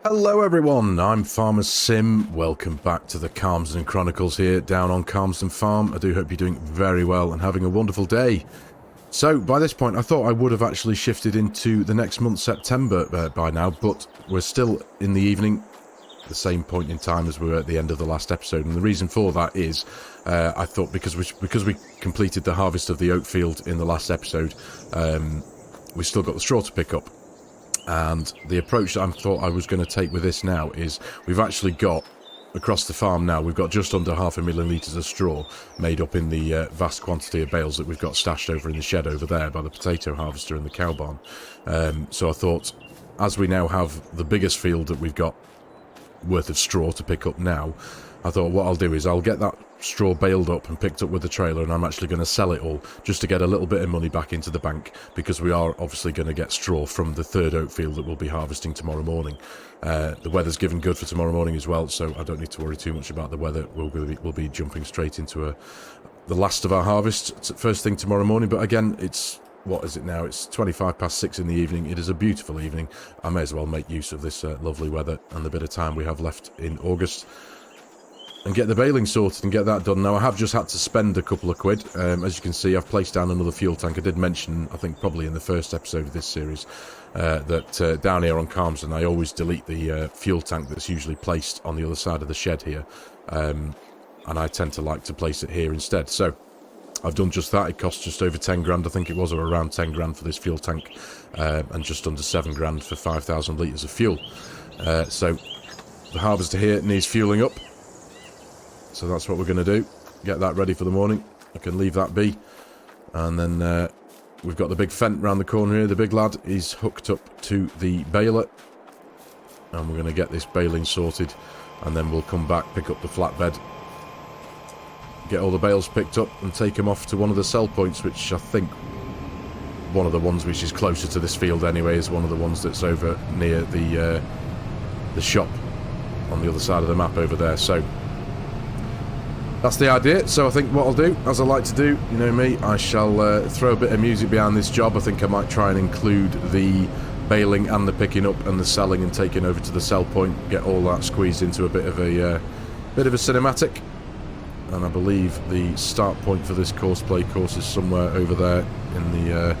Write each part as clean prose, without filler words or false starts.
Hello everyone, I'm FARMERSIM. Welcome back to the Calmsden Chronicles here down on Calmsden Farm. I do hope you're doing very well and having a wonderful day. So by this point I thought I would have actually shifted into the next month, September, by now, but we're still in the evening, the same point in time as we were at the end of the last episode, and the reason for that is I thought because we completed the harvest of the oat field in the last episode, we still got the straw to pick up. And the approach that I thought I was going to take with this now is we've actually got, across the farm now, we've got just under 500,000 litres of straw made up in the vast quantity of bales that we've got stashed over in the shed over there by the potato harvester and the cow barn. So I thought, as we now have the biggest field that we've got worth of straw to pick up now, I thought what I'll do is I'll get that straw baled up and picked up with the trailer, and I'm actually going to sell it all just to get a little bit of money back into the bank, because we are obviously going to get straw from the third oat field that we'll be harvesting tomorrow morning. The weather's given good for tomorrow morning as well, so I don't need to worry too much about the weather. We'll be jumping straight into the last of our harvest first thing tomorrow morning. But again, it's, what is it now? It's 6:25 in the evening. It is a beautiful evening. I may as well make use of this lovely weather and the bit of time we have left in August and get the baling sorted and get that done. Now, I have just had to spend a couple of quid. As you can see, I've placed down another fuel tank. I did mention, I think probably in the first episode of this series, that down here on Calmsden, I always delete the fuel tank that's usually placed on the other side of the shed here. And I tend to like to place it here instead. So I've done just that. It cost just over 10 grand, I think it was, or around 10 grand for this fuel tank, and just under 7 grand for 5,000 litres of fuel. So the harvester here needs fueling up. So that's what we're going to do. Get that ready for the morning. I can leave that be. And then we've got the big fent round the corner here. The big lad is hooked up to the baler. And we're going to get this baling sorted. And then we'll come back, pick up the flatbed, get all the bales picked up and take them off to one of the sell points, which I think one of the ones which is closer to this field anyway is one of the ones that's over near the shop on the other side of the map over there. So that's the idea. So I think what I'll do, as I like to do, you know me, I shall throw a bit of music behind this job. I think I might try and include the baling and the picking up and the selling and taking over to the sell point, get all that squeezed into a bit of a cinematic. And I believe the start point for this course is somewhere over there in the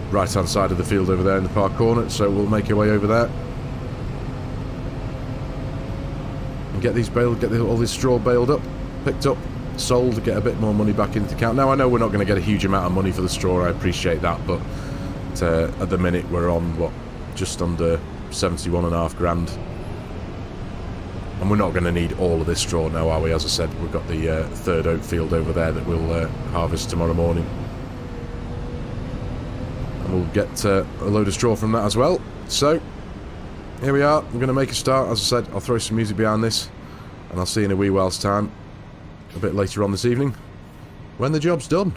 right hand side of the field over there in the far corner. So we'll make our way over there and get these baled, all this straw baled up, picked up, sold, get a bit more money back into the account. Now I know we're not going to get a huge amount of money for the straw, I appreciate that, but at the minute we're on what, just under 71.5 grand, and we're not going to need all of this straw now, are we? As I said, we've got the third oat field over there that we'll harvest tomorrow morning, and we'll get a load of straw from that as well. So here we are. I'm going to make a start. As I said, I'll throw some music behind this, and I'll see you in a wee while's time, a bit later on this evening, when the job's done.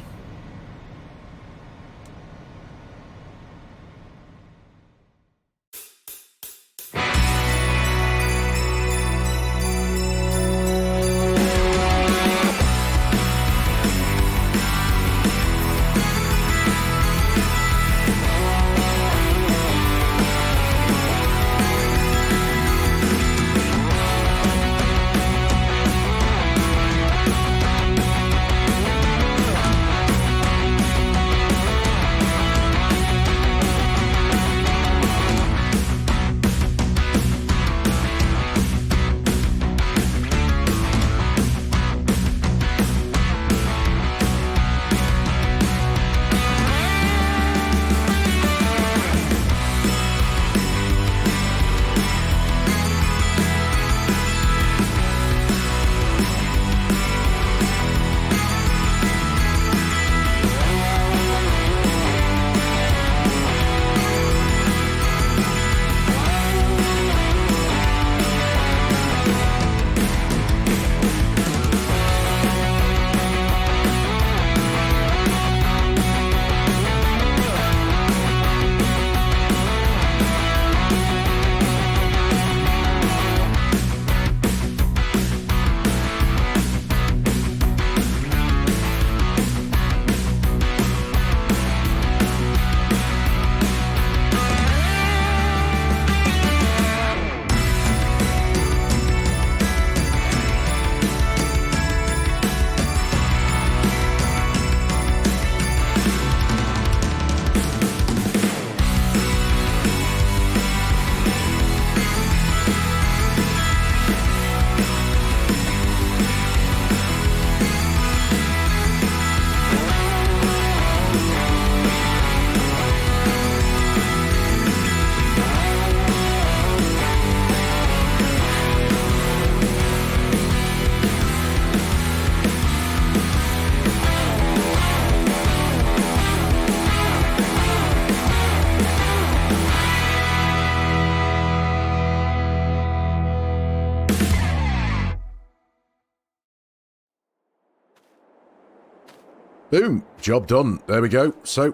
Boom, job done. There we go. So,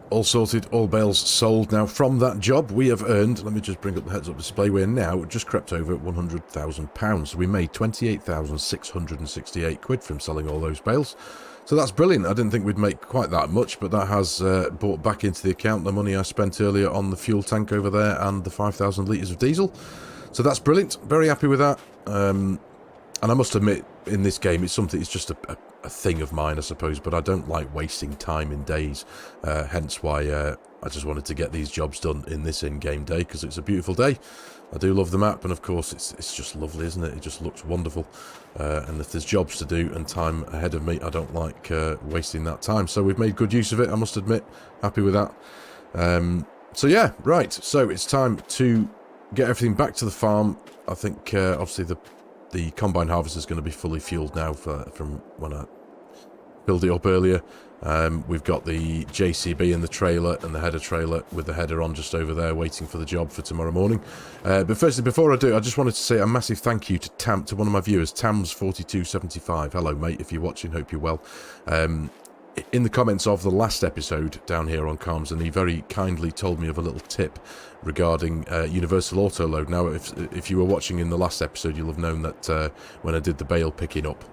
all sorted, all bales sold. Now, from that job, we have earned, let me just bring up the heads-up display, we're now just crept over £100,000. So we made 28,668 quid from selling all those bales. So that's brilliant. I didn't think we'd make quite that much, but that has brought back into the account the money I spent earlier on the fuel tank over there and the 5,000 litres of diesel. So that's brilliant. Very happy with that. And I must admit, in this game, it's just a thing of mine, I suppose, but I don't like wasting time in days. Hence why I just wanted to get these jobs done in this in-game day, because it's a beautiful day. I do love the map, and of course, it's just lovely, isn't it? It just looks wonderful. And if there's jobs to do and time ahead of me, I don't like wasting that time. So we've made good use of it, I must admit. Happy with that. So yeah, right. So it's time to get everything back to the farm. I think, obviously, the combine harvester is going to be fully fueled now from when I built it up earlier. We've got the JCB in the trailer and the header trailer with the header on just over there waiting for the job for tomorrow morning. But firstly, before I do, I just wanted to say a massive thank you to one of my viewers, Tams4275. Hello, mate, if you're watching, hope you're well. In the comments of the last episode down here on Calmsden, he very kindly told me of a little tip regarding universal auto load. Now, if you were watching in the last episode, you'll have known that when I did the bale picking up,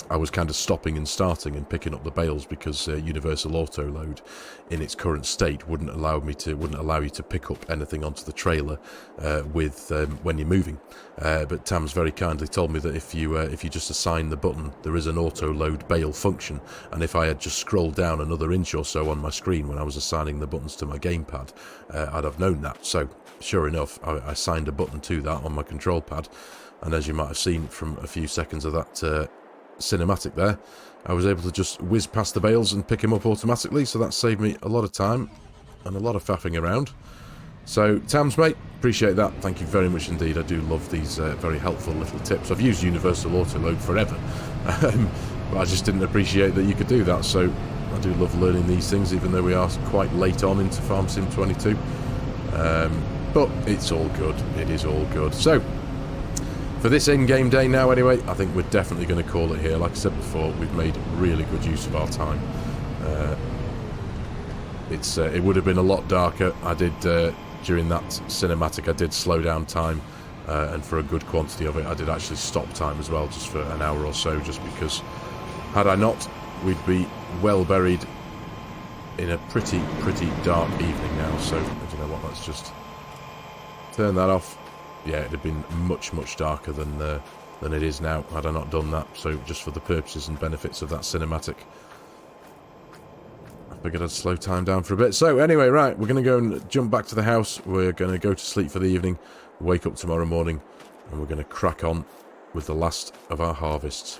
I was kind of stopping and starting and picking up the bales because universal auto load in its current state wouldn't allow you to pick up anything onto the trailer when you're moving. But Tam's very kindly told me that if you just assign the button, there is an auto load bale function, and if I had just scrolled down another inch or so on my screen when I was assigning the buttons to my gamepad, I'd have known that. So sure enough, I assigned a button to that on my control pad, and as you might have seen from a few seconds of that cinematic there, I was able to just whiz past the bales and pick them up automatically, so that saved me a lot of time and a lot of faffing around. So Tams, mate, appreciate that. Thank you very much indeed. I do love these very helpful little tips. I've used universal auto load forever, but I just didn't appreciate that you could do that, so I do love learning these things, even though we are quite late on into FARMERSIM 22. But it's all good. It is all good. So for this in-game day now, anyway, I think we're definitely going to call it here. Like I said before, we've made really good use of our time. It would have been a lot darker. I did, during that cinematic, I did slow down time, and for a good quantity of it, I did actually stop time as well, just for an hour or so, just because, had I not, we'd be well buried in a pretty dark evening now. So, you know what, let's just turn that off. Yeah, it'd have been much darker than it is now had I not done that. So just for the purposes and benefits of that cinematic, I figured I'd slow time down for a bit. So anyway, right, we're going to go and jump back to the house. We're going to go to sleep for the evening, wake up tomorrow morning, and we're going to crack on with the last of our harvests.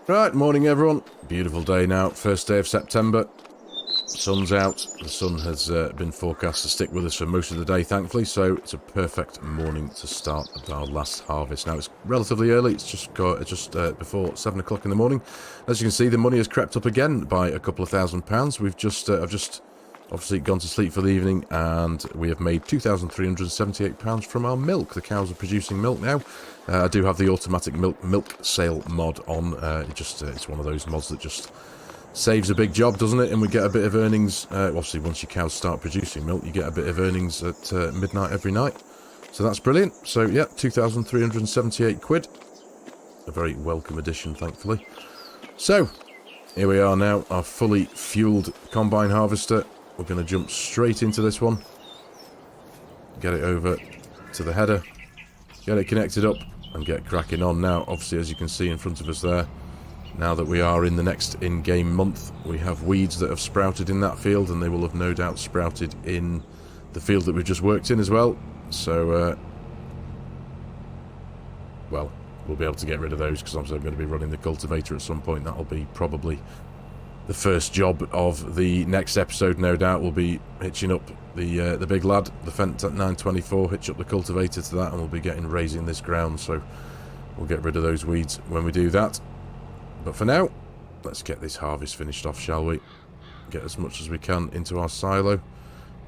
Right, morning everyone. Beautiful day now, first day of September. Sun's out. The sun has been forecast to stick with us for most of the day, thankfully, so it's a perfect morning to start our last harvest. Now, it's relatively early. It's just before 7 o'clock in the morning. As you can see, the money has crept up again by a couple of £1,000. We've just I've just obviously gone to sleep for the evening, and we have made £2,378 from our milk. The cows are producing milk now. I do have the automatic milk sale mod on. It's one of those mods that just saves a big job, doesn't it? And we get a bit of earnings. Obviously, once your cows start producing milk, you get a bit of earnings at midnight every night. So that's brilliant. So yeah, 2,378 quid. A very welcome addition, thankfully. So here we are now, our fully fueled combine harvester. We're going to jump straight into this one. Get it over to the header. Get it connected up and get cracking on. Now, obviously, as you can see in front of us there, now that we are in the next in-game month, we have weeds that have sprouted in that field, and they will have no doubt sprouted in the field that we've just worked in as well. So, well, we'll be able to get rid of those, because obviously I'm going to be running the cultivator at some point. That'll be probably the first job of the next episode, no doubt. We'll be hitching up the big lad, the Fent at 924, hitch up the cultivator to that, and we'll be raising this ground, so we'll get rid of those weeds when we do that. But for now, let's get this harvest finished off, shall we? Get as much as we can into our silo.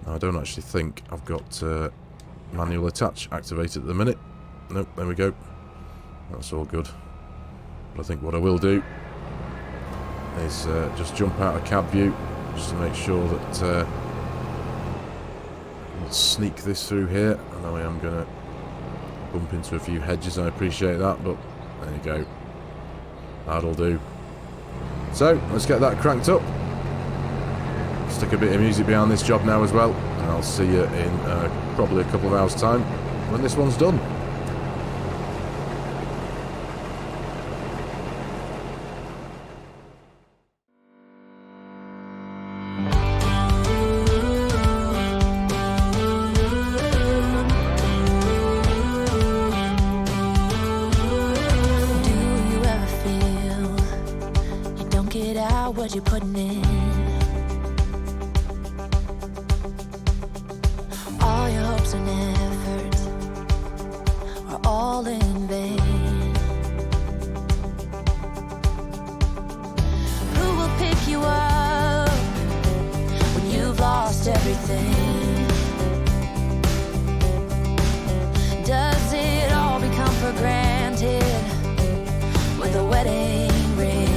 Now, I don't actually think I've got manual attach activated at the minute. Nope, there we go. That's all good. But I think what I will do is just jump out of cab view, just to make sure that I'll sneak this through here. I know I am going to bump into a few hedges, I appreciate that, but there you go. That'll do. So, let's get that cranked up. Stick a bit of music behind this job now as well, and I'll see you in probably a couple of hours' time when this one's done. What you're putting in, all your hopes and efforts are all in vain. Who will pick you up when you've lost everything? Does it all become for granted with a wedding ring?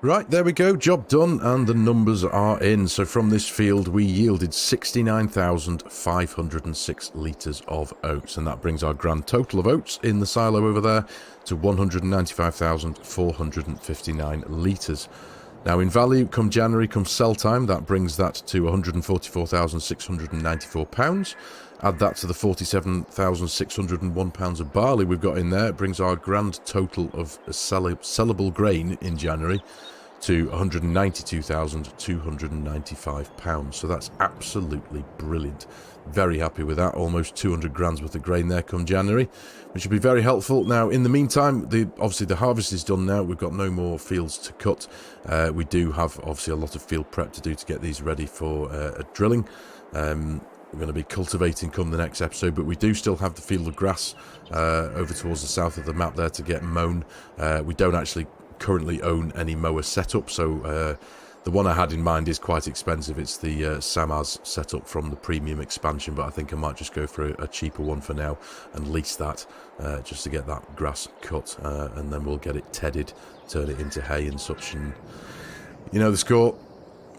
Right, there we go, job done, and the numbers are in. So from this field we yielded 69,506 litres of oats, and that brings our grand total of oats in the silo over there to 195,459 litres. Now in value, come January, come sell time, that brings that to £144,694. Add that to the £47,601 of barley we've got in there. It brings our grand total of sellable grain in January to £192,295. So that's absolutely brilliant. Very happy with that. Almost 200 grand's worth of grain there come January, which will be very helpful. Now, in the meantime, obviously the harvest is done now. We've got no more fields to cut. We do have, obviously, a lot of field prep to do to get these ready for drilling. We're going to be cultivating come the next episode, but we do still have the field of grass over towards the south of the map there to get mown. We don't actually currently own any mower setup, so the one I had in mind is quite expensive. It's the Samaz setup from the premium expansion, but I think I might just go for a cheaper one for now and lease that just to get that grass cut, and then we'll get it tedded, turn it into hay and such, and you know the score.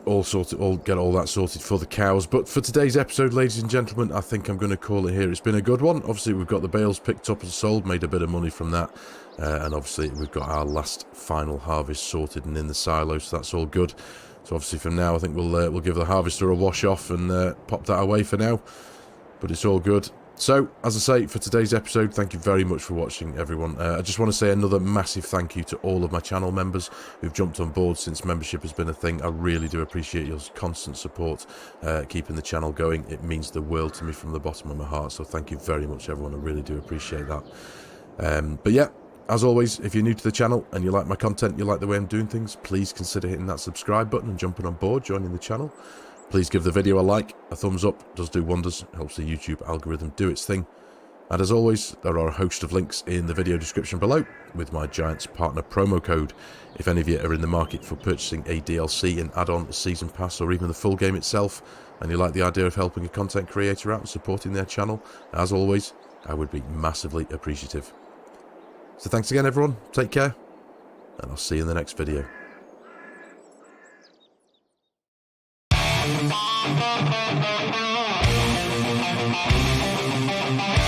Get all that sorted for the cows. But for today's episode, ladies and gentlemen, I think I'm going to call it here. It's been a good one. Obviously, we've got the bales picked up and sold, made a bit of money from that, and obviously we've got our last final harvest sorted and in the silo, so that's all good. So obviously from now, I think we'll give the harvester a wash off and pop that away for now. But it's all good. So, as I say, for today's episode, thank you very much for watching, everyone. I just want to say another massive thank you to all of my channel members who've jumped on board since membership has been a thing. I really do appreciate your constant support, keeping the channel going. It means the world to me from the bottom of my heart, so thank you very much, everyone. I really do appreciate that. But yeah, as always, if you're new to the channel and you like my content, you like the way I'm doing things, please consider hitting that subscribe button and jumping on board, joining the channel. Please give the video a like, a thumbs up, it does do wonders, it helps the YouTube algorithm do its thing. And as always, there are a host of links in the video description below with my Giants partner promo code. If any of you are in the market for purchasing a DLC, an add-on, a season pass, or even the full game itself, and you like the idea of helping a content creator out and supporting their channel, as always, I would be massively appreciative. So thanks again, everyone, take care, and I'll see you in the next video. Thank you.